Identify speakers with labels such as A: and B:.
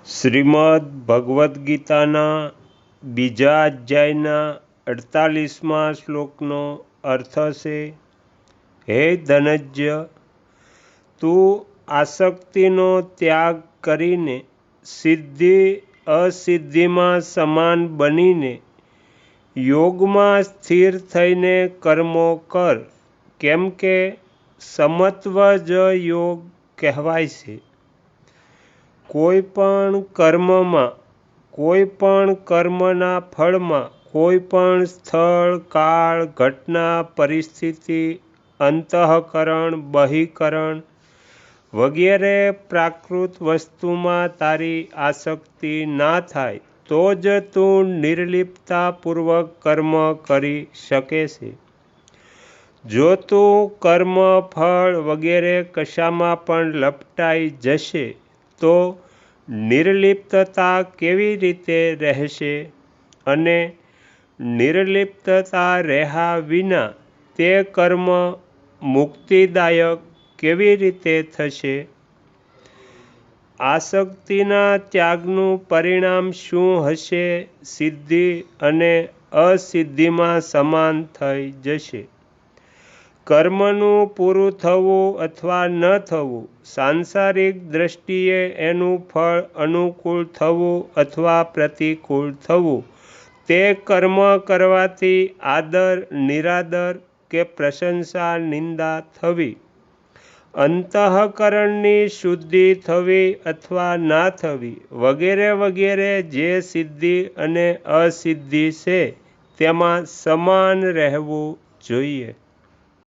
A: શ્રીમદ્ ભગવદ્ ગીતાના બીજા અધ્યાયના 48મા શ્લોકનો અર્થ છે, હે ધનંજય, તું આસક્તિનો ત્યાગ કરીને સિદ્ધિ અસિદ્ધિમાં સમાન બનીને યોગમાં સ્થિર થઈને કર્મો કર, કેમ કે સમત્વ જ યોગ કહેવાય છે. કોઈ પણ કર્મમાં, કોઈ પણ કર્મના ફળમાં, કોઈ પણ સ્થળ, કાળ, ઘટના, પરિસ્થિતિ, અંતઃકરણ, બહિકરણ વગેરે પ્રાકૃત વસ્તુમાં તારી આસક્તિ ના થાય તો જ તું નિર્લિપ્તતાપૂર્વક કર્મ કરી શકે છે. જો તું કર્મ, ફળ વગેરે કશામાં પણ લપટાઈ જશે તો નિર્લિપ્તતા કેવી રીતે રહેશે? અને નિર્લિપ્તતા રહ્યા વિના તે કર્મ મુક્તિદાયક કેવી રીતે થશે? આસક્તિના ત્યાગનું પરિણામ શું હશે? સિદ્ધિ અને અસિદ્ધિમાં સમાન થઈ જશે. કર્મનું પૂરું થવું અથવા ન થવું, સાંસારિક દ્રષ્ટિએ એનું ફળ અનુકૂળ થવું અથવા પ્રતિકૂળ થવું, તે કર્મ કરવાથી આદર, નિરાદર કે પ્રશંસા, નિંદા થવી, અંતઃકરણની શુદ્ધિ થવી અથવા ના થવી વગેરે વગેરે જે સિદ્ધિ અને અસિદ્ધિ છે તેમાં સમાન રહેવું જોઈએ.